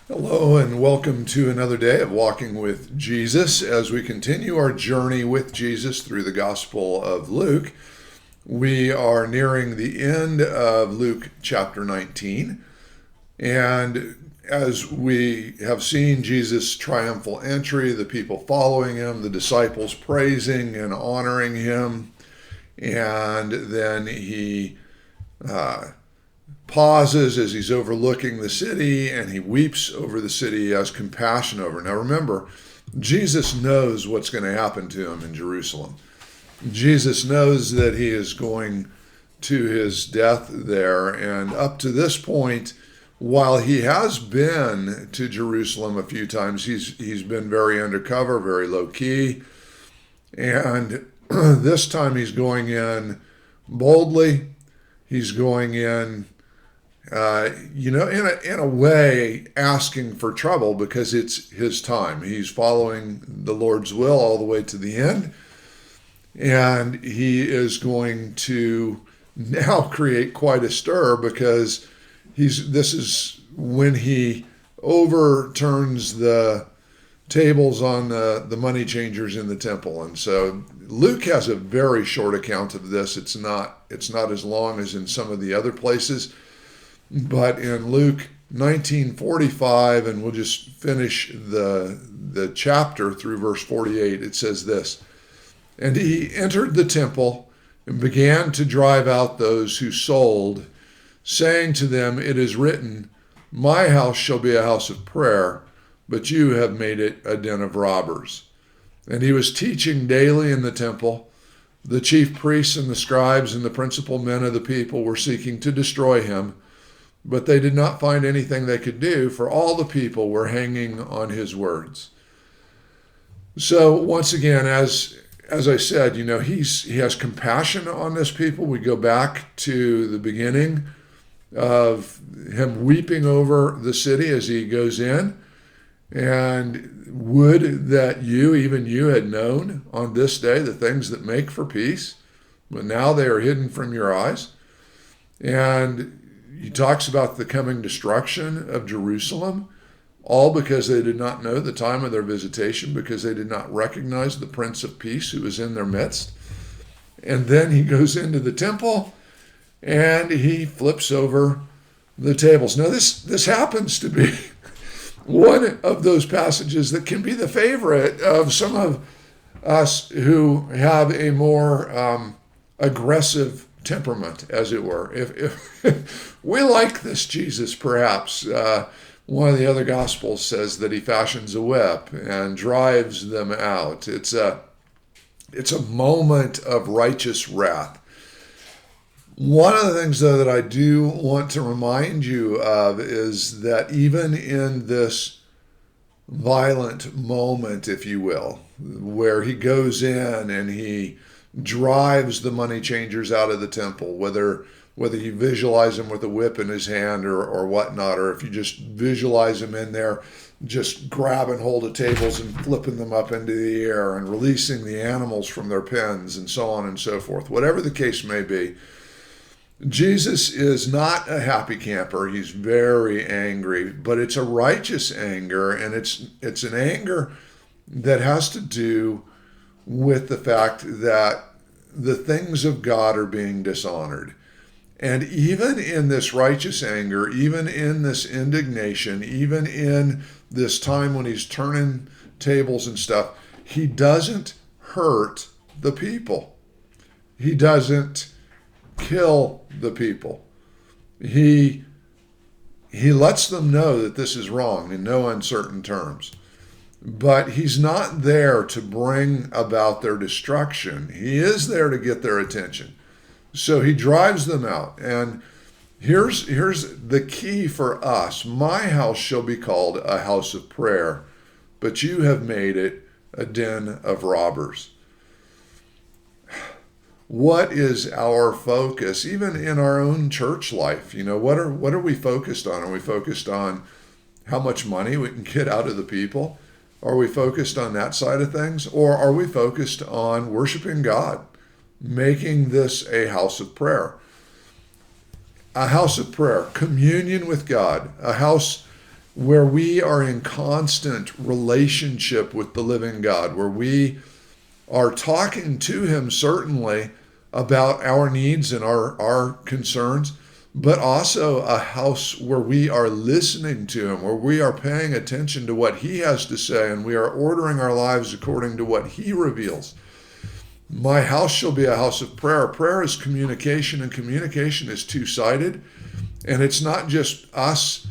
Hello, and welcome to another day of Walking with Jesus. As we continue our journey with Jesus through the Gospel of Luke, we are nearing the end of Luke chapter 19. And as we have seen Jesus' triumphal entry, the people following him, the disciples praising and honoring him, and then he pauses as he's overlooking the city and he weeps over the city. He has compassion over. Now remember, Jesus knows what's going to happen to him in Jerusalem. Jesus knows that he is going to his death there. And up to this point, while he has been to Jerusalem a few times, he's been very undercover, very low key. And this time he's going in boldly. He's going in in a way, asking for trouble because it's his time. He's following the Lord's will all the way to the end. And he is going to now create quite a stir because this is when he overturns the tables on the money changers in the temple. And so Luke has a very short account of this. It's not as long as in some of the other places. But in Luke 19:45, and we'll just finish the chapter through verse 48, it says this: "And he entered the temple and began to drive out those who sold, saying to them, 'It is written, my house shall be a house of prayer, but you have made it a den of robbers.' And he was teaching daily in the temple. The chief priests and the scribes and the principal men of the people were seeking to destroy him, but they did not find anything they could do, for all the people were hanging on his words." So once again, as I said, he has compassion on this people. We go back to the beginning of him weeping over the city as he goes in. And would that even you had known on this day the things that make for peace, but now they are hidden from your eyes. And he talks about the coming destruction of Jerusalem, all because they did not know the time of their visitation, because they did not recognize the Prince of Peace who was in their midst. And then he goes into the temple and he flips over the tables. Now this happens to be one of those passages that can be the favorite of some of us who have a more aggressive temperament, as it were. If we like this Jesus, perhaps. One of the other Gospels says that he fashions a whip and drives them out. It's a moment of righteous wrath. One of the things, though, that I do want to remind you of is that even in this violent moment, if you will, where he goes in and he drives the money changers out of the temple, whether you visualize him with a whip in his hand or whatnot, or if you just visualize him in there just grabbing hold of tables and flipping them up into the air and releasing the animals from their pens and so on and so forth, whatever the case may be, Jesus is not a happy camper. He's very angry, but it's a righteous anger, and it's an anger that has to do with the fact that the things of God are being dishonored. And even in this righteous anger, even in this indignation, even in this time when he's turning tables and stuff, he doesn't hurt the people. He doesn't kill the people. He lets them know that this is wrong in no uncertain terms. But he's not there to bring about their destruction. He is there to get their attention. So he drives them out. And here's the key for us. My house shall be called a house of prayer, but you have made it a den of robbers. What is our focus, even in our own church life? What are we focused on? Are we focused on how much money we can get out of the people? Are we focused on that side of things? Or are we focused on worshiping God, making this a house of prayer? A house of prayer, communion with God, a house where we are in constant relationship with the living God, where we are talking to him certainly about our needs and our concerns, but also a house where we are listening to him, where we are paying attention to what he has to say, and we are ordering our lives according to what he reveals. My house shall be a house of prayer. Prayer is communication, and communication is two-sided. And it's not just us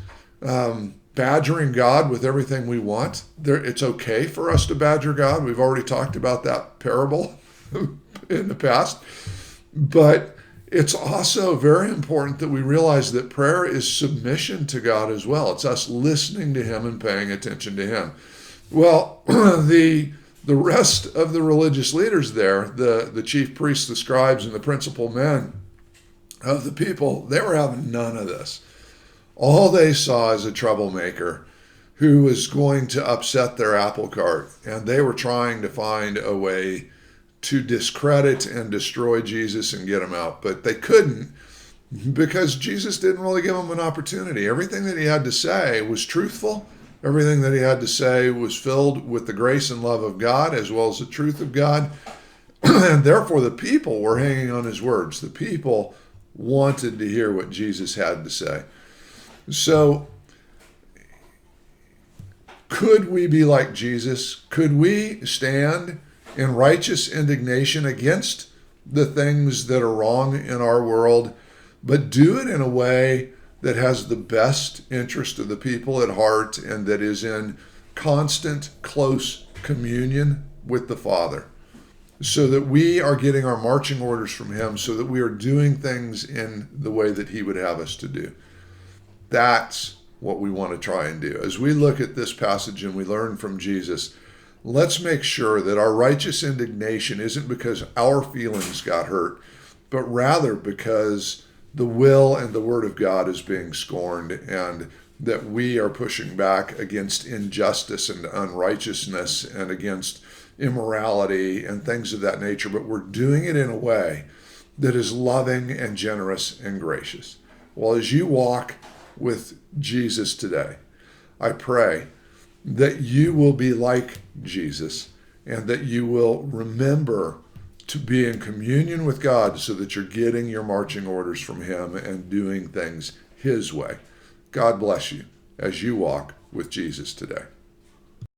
badgering God with everything we want. It's okay for us to badger God. We've already talked about that parable in the past. But it's also very important that we realize that prayer is submission to God as well. It's us listening to him and paying attention to him. Well, the rest of the religious leaders there, the chief priests, the scribes, and the principal men of the people, they were having none of this. All they saw is a troublemaker who was going to upset their apple cart, and they were trying to find a way to discredit and destroy Jesus and get him out. But they couldn't, because Jesus didn't really give them an opportunity. Everything that he had to say was truthful. Everything that he had to say was filled with the grace and love of God as well as the truth of God. And therefore the people were hanging on his words. The people wanted to hear what Jesus had to say. So could we be like Jesus? Could we stand in righteous indignation against the things that are wrong in our world, but do it in a way that has the best interest of the people at heart and that is in constant, close communion with the Father, so that we are getting our marching orders from him, so that we are doing things in the way that he would have us to do? That's what we want to try and do. As we look at this passage and we learn from Jesus, let's make sure that our righteous indignation isn't because our feelings got hurt, but rather because the will and the word of God is being scorned, and that we are pushing back against injustice and unrighteousness and against immorality and things of that nature, but we're doing it in a way that is loving and generous and gracious. Well, as you walk with Jesus today, I pray that you will be like Jesus and that you will remember to be in communion with God so that you're getting your marching orders from him and doing things his way. God bless you as you walk with Jesus today.